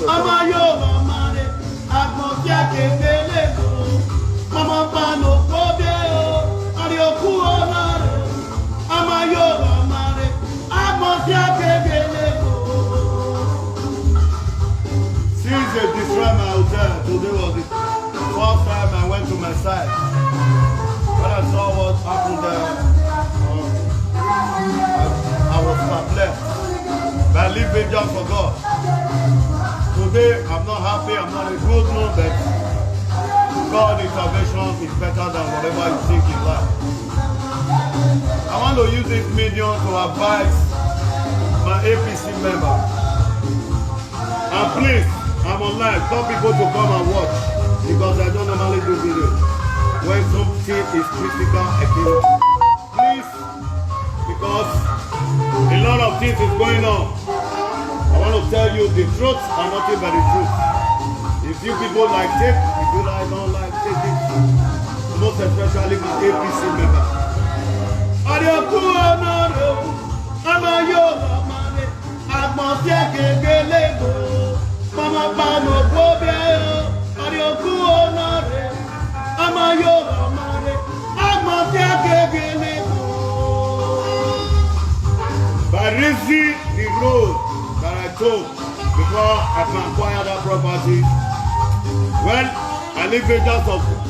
Amayo Mamare, Agmokia Kekelego, Mama Pano Kobeo, Arioku Onare, Amayo Mamare, Agmokia Kekelego. Since they destroyed my hotel, today was the first time I went to my site. When I saw what happened there, I was perplexed. But I live it just for God. Today, I'm not happy, I'm not in a good mood, but God's intervention is better than whatever you think in life. I want to use this medium to advise my APC member. And please, I'm online, tell people to come and watch, because I don't normally do videos. When something is critical, please, because a lot of things is going on. I want to tell you the truth and nothing but the truth. If you people like it, if you don't like it, most especially my APC member. By raising the road that I took before I can acquire that property, well, I live it just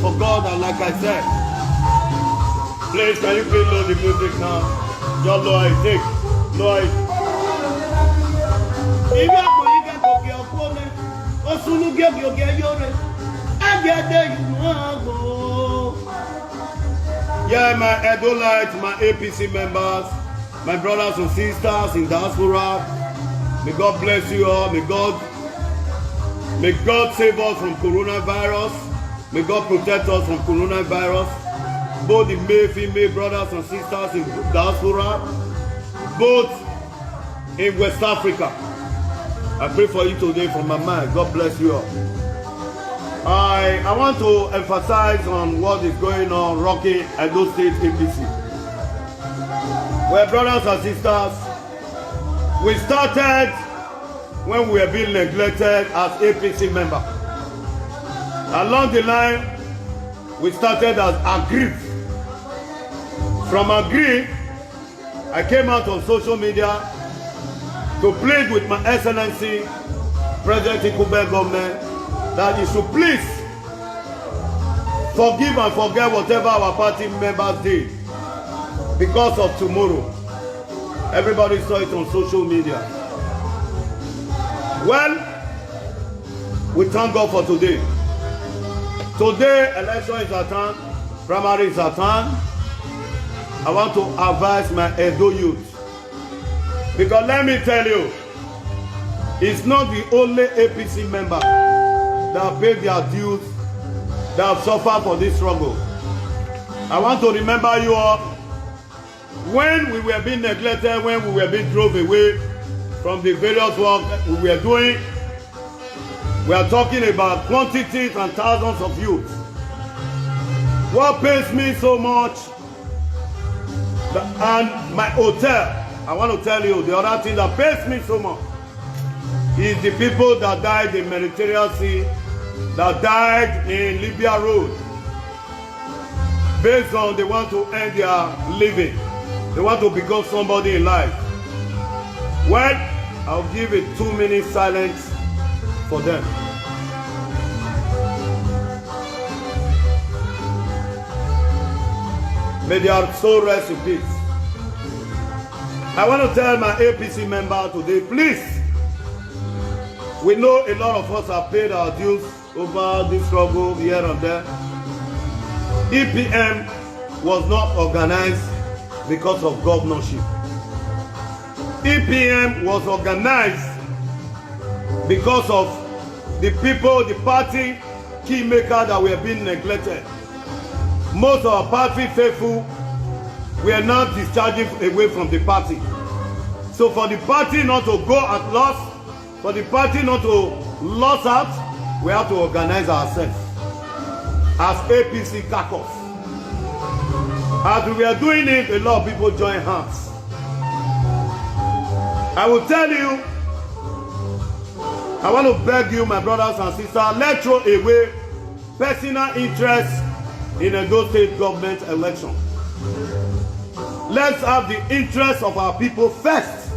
for God, and like I said, please, can you please load the music now? Just lower it, take, lower it. Yeah, my Edolites, my APC members, my brothers and sisters in diaspora, may God bless you all. May God save us from coronavirus. May God protect us from coronavirus. Both the male, female brothers and sisters in diaspora, both in West Africa. I pray for you today from my mind. God bless you all. I want to emphasize on what is going on rocking Edo State APC. Well, brothers and sisters, we started when we were being neglected as APC members. Along the line, we started as Agri. From Agri, I came out on social media to plead with my Excellency, President Ikube government, that you should please forgive and forget whatever our party members did because of tomorrow. Everybody saw it on social media. Well, we thank God for today. Today, election is at hand, primary is at hand. I want to advise my Edo youth. Because let me tell you, it's not the only APC member that have paid their dues, that have suffered for this struggle. I want to remember you all, when we were being neglected, when we were being drove away from the various work we were doing, we are talking about quantities and thousands of youth. What pains me so much, and my hotel, I want to tell you, the other thing that pains me so much is the people that died in Mediterranean Sea, that died in Libya Road, based on they want to end their living. They want to become somebody in life. Well, I'll give it 2 minutes silence for them. May their soul rest in peace. I want to tell my APC member today, please, we know a lot of us have paid our dues over this struggle here and there. EPM was not organized because of governorship. EPM was organized because of the people, the party key makers that were being neglected. Most of our party faithful were not discharging away from the party. So for the party not to go at loss, for the party not to lose out, we have to organize ourselves as APC caucus. As we are doing it, a lot of people join hands. I will tell you, I want to beg you, my brothers and sisters, let's throw away personal interest in a Edo State government election. Let's have the interest of our people first.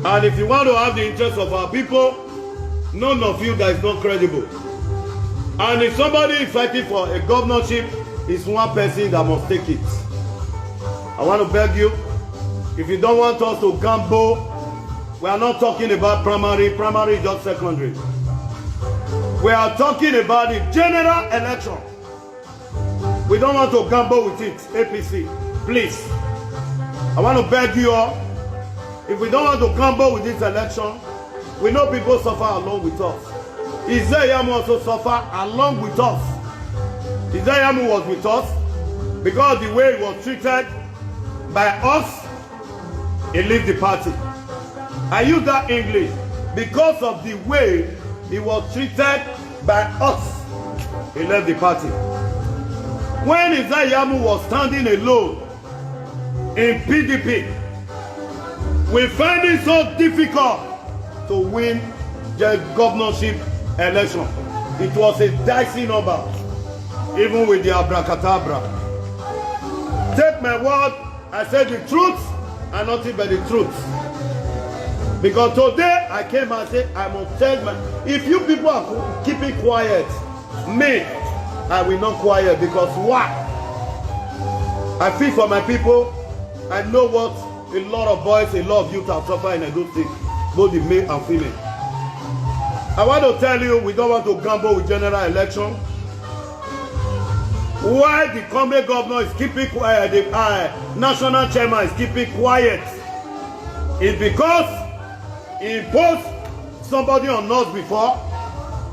And if you want to have the interest of our people, none of you that is not credible. And if somebody is fighting for a governorship, it's one person that must take it. I want to beg you, if you don't want us to gamble, we are not talking about primary. Primary is just secondary. We are talking about the general election. We don't want to gamble with it, APC. Please. I want to beg you all, if we don't want to gamble with this election, we know people suffer along with us. Izeyamu also suffer along with us. Izeyamu was with us because the way he was treated by us, he left the party. I use that English because of the way he was treated by us, he left the party. When Izeyamu was standing alone in PDP, we find it so difficult to win the governorship election. It was a dicey number, even with the abracadabra. Take my word, I said the truth and nothing but the truth. Because today I came and said, I must tell my, if you people are keeping quiet, me, I will not quiet. Because why? I feel for my people. I know what a lot of boys, a lot of youth have suffered in Edo State, both the male and female. I want to tell you, we don't want to gamble with general election. Why the Comrade governor is keeping quiet, the national chairman is keeping quiet, is because he imposed somebody on us before,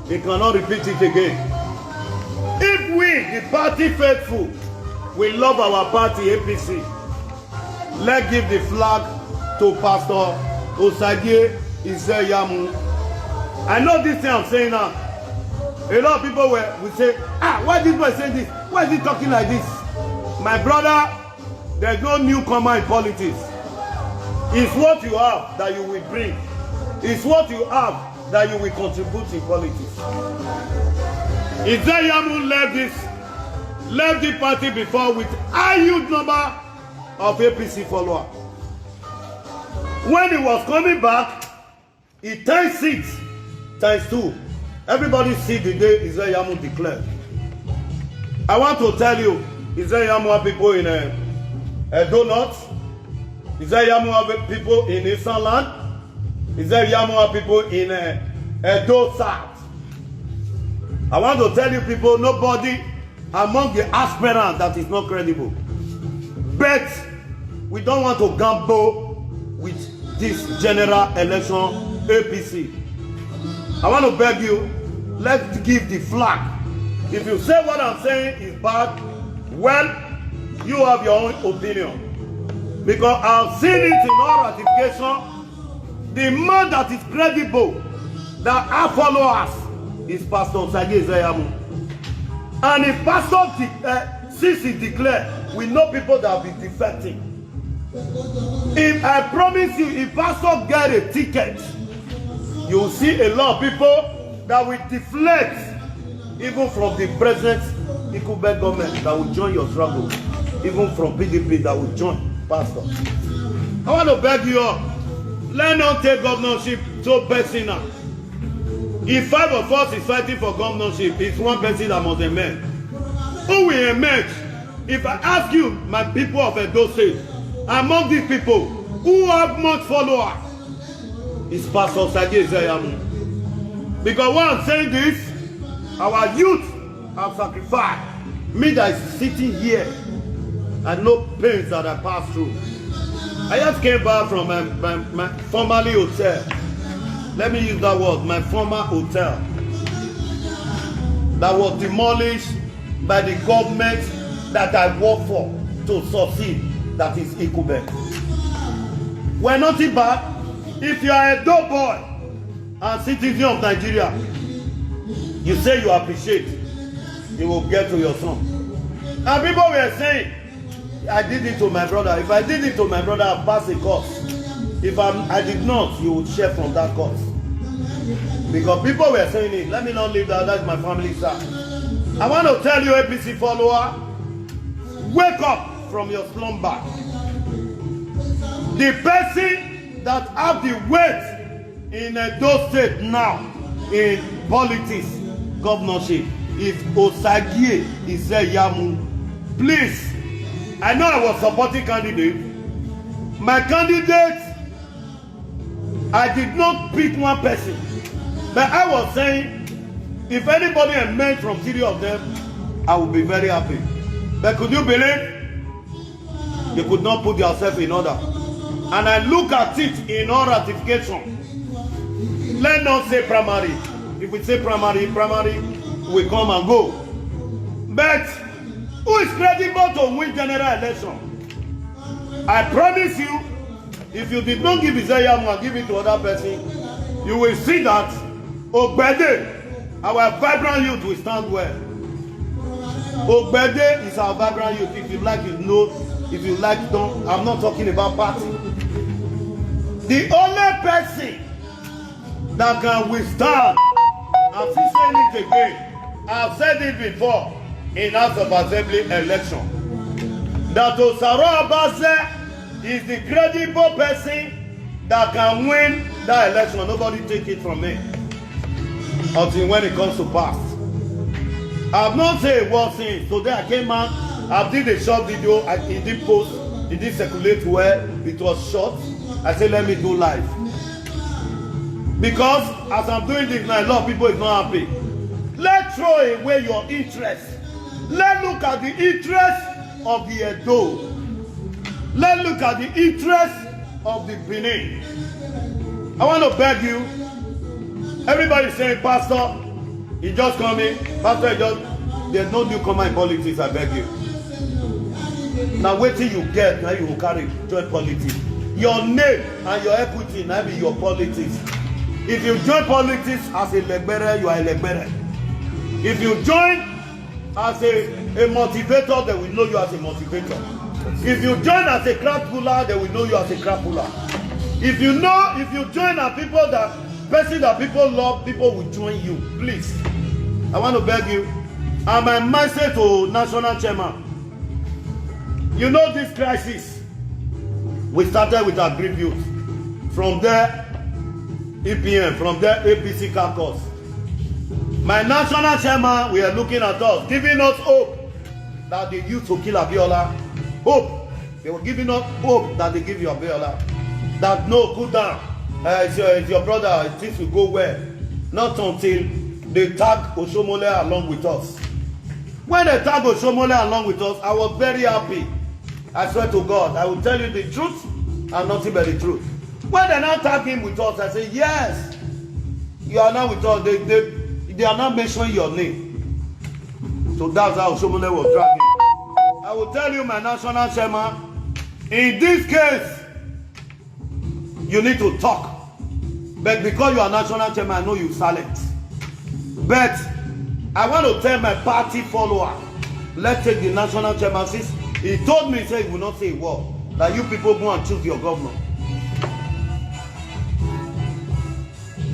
he cannot repeat it again. If we, the party faithful, we love our party, APC, let's give the flag to Pastor Osagie Izeyamu. I know this thing I'm saying now. A lot of people will say, why this boy saying this? Why is he talking like this? My brother, there's no newcomer in politics. It's what you have that you will bring. It's what you have that you will contribute in politics. Izeyamu left the party before with a huge number of APC followers. When he was coming back, he turned 6 times 2. Everybody see the day Izeyamu declared. I want to tell you, Izeyamu have people in Edo North. Izeyamu have people in Eastern Land. Izeyamu have people in Edo South. I want to tell you people, nobody among the aspirants that is not credible. But we don't want to gamble with this general election APC. I want to beg you, let's give the flag. If you say what I'm saying is bad, well, you have your own opinion. Because I've seen it in all ratification. The man that is credible, that our followers, is Pastor Osagie Izeyamu. And if Pastor since he declared, we know people that will be defecting. If I promise you, if Pastor get a ticket, you will see a lot of people that will deflect even from the present incumbent government that will join your struggle, even from PDP that will join Pastor. I want to beg you all, let not take governorship so personal. If 5 of us is fighting for governorship, it's one person that must emerge. Who will emerge? If I ask you, my people of Edo State, among these people, who have much followers, is Pastor Osagie Izeyamu. Because when I'm saying this, our youth have sacrificed. Me that is sitting here, I know pains that I passed through. I just came back from my formerly hotel. Let me use that word, my former hotel. That was demolished by the government that I work for to succeed. That is Ikube. We're not bad. If you are a dope boy and citizen of Nigeria, you say you appreciate, you will get to your son. And people were saying, I did it to my brother. If I did it to my brother, I'll pass a course. If I did not, you would share from that course. Because people were saying it. Let me not leave that. That's my family side. I want to tell you, APC follower, wake up from your slumber. The person that have the weight in Edo State now in politics, governorship, is Osagie Iseyamu. Please, I know I was supporting candidate. My candidate, I did not pick one person. But I was saying, if anybody emerged from three of them, I would be very happy. But could you believe? You could not put yourself in order. And I look at it in all ratification. Let's not say primary. If we say primary, we come and go. But who is credible to win general election? I promise you, if you did not give Isaiah and give it to other person, you will see that Ogbede, our vibrant youth, will stand well. Ogbede is our vibrant youth. If you like, you know. If you like, don't. I'm not talking about party. The only person that can withstand, I'm still saying it again, I've said it before in House of Assembly election, that Osaro Abaze is the credible person that can win that election. Nobody take it from me until when it comes to pass. I've not said a word since. Today I came out, I did a short video, it did post, it did circulate where it was short. I said, let me do live. Because as I'm doing this now, a lot of people is not happy. Let's throw away your interest. Let's look at the interest of the Edo. Let's look at the interest of the Benin. I want to beg you. Everybody saying, Pastor, he just coming. Pastor, there's no newcomer in politics, I beg you. Now wait till you get, now you will carry join politics. Your name and your equity now be your politics. If you join politics as a legbere, you are a legbere. If you join as a motivator, they will know you as a motivator. If you join as a crap puller, they will know you as a crap puller. If you join as people that people love, people will join you. Please, I want to beg you. And my message to national chairman, you know this crisis, we started with our Greek youth. From there, EPM, from there, APC caucus. My national chairman, we are looking at us, giving us hope that the youth will kill Abiola. Hope. They were giving us hope that they give you Abiola. That no, cool down. It's your brother, things will go well. Not until they tag Oshomole along with us. When they tag Oshomole along with us, I was very happy. I swear to God, I will tell you the truth and nothing but the truth. When they now tag him with us, I say, yes, you are now with us. They are not mentioning your name. So that's how Oshomole was dragging. I will tell you, my national chairman, in this case, you need to talk. But because you are national chairman, I know you silent. But I want to tell my party follower, let's take the national chairman. Since he told me, he will not say a word, that you people go and choose your governor.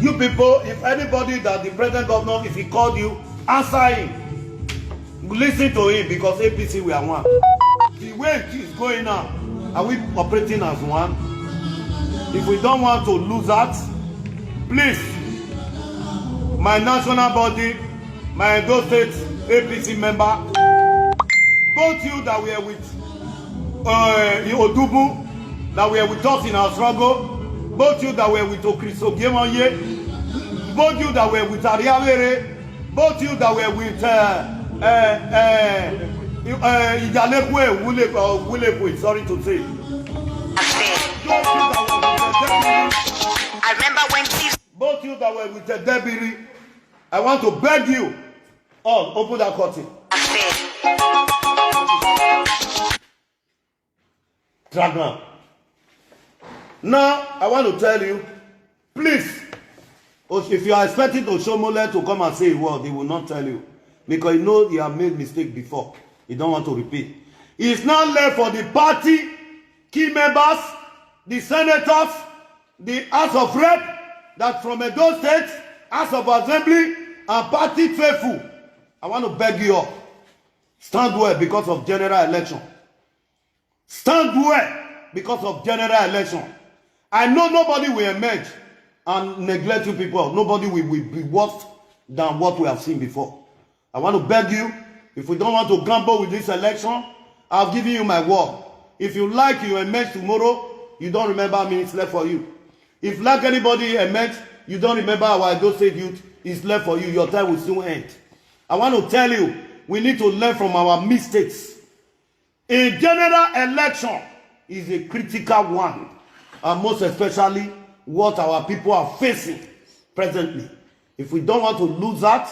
You people, if anybody that the present governor, if he called you, answer him. Listen to him, because APC we are one. The way it is going now, are we operating as one? If we don't want to lose that, please, my national body, my Edo State APC member, both you that were with Odubu, that were with us in our struggle, both you that were with Okriso Gemonye, both you that were with Ariavere, both you that were with Ijalekwe, Wulepwe, sorry to say. I remember when both you that were with the Debiri, I want to beg you all, open that curtain. Dragon. Now, I want to tell you, please, if you are expecting Oshomole to come and say a word, he will not tell you. Because he knows he has made mistake before. He don't want to repeat. It's not left for the party, key members, the senators, the House of Rep, that from Edo State, House of Assembly, and party faithful, I want to beg you all, stand well because of general election. Stand well because of general election. I know nobody will emerge and neglect you people. Nobody will be worse than what we have seen before. I want to beg you, if we don't want to gamble with this election, I've given you my word. If you like, you emerge tomorrow, you don't remember me, it's left for you. If like anybody emerge, you don't remember our Edo State youth, it's left for you. Your time will soon end. I want to tell you, we need to learn from our mistakes. A general election is a critical one, and most especially what our people are facing presently. If we don't want to lose that,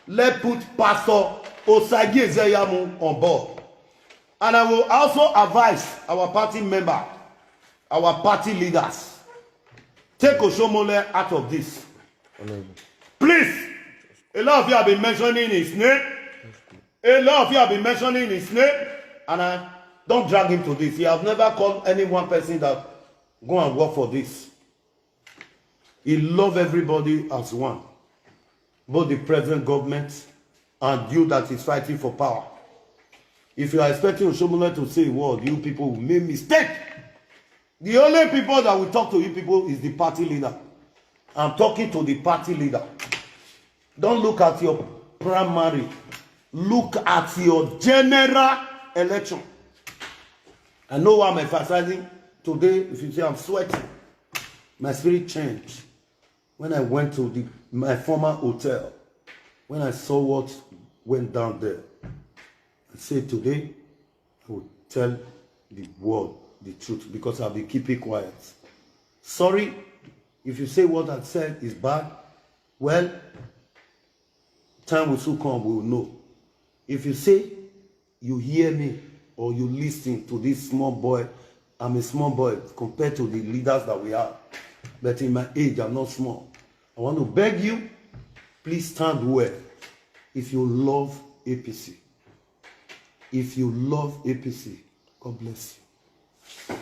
let's put Pastor Osagie Ezeyamu on board. And I will also advise our party member, our party leaders, take Oshomole out of this. Please, a lot of you have been mentioning his name. A lot of you have been mentioning his name. And don't drag him to this. He has never called any one person that go and work for this. He loves everybody as one. Both the present government and you that is fighting for power. If you are expecting Oshomole to say a word, you people will make mistake. The only people that will talk to you people is the party leader. I'm talking to the party leader. Don't look at your primary. Look at your general election. I know why I'm emphasizing today. If you see I'm sweating, my spirit changed when I went to my former hotel. When I saw what went down there, I said today I will tell the world the truth because I'll be keeping quiet. Sorry if you say what I said is bad. Well, time will soon come, we will know. If you say you hear me or you listen to this small boy, I'm a small boy compared to the leaders that we have. But in my age, I'm not small. I want to beg you, please stand well if you love APC. If you love APC, God bless you.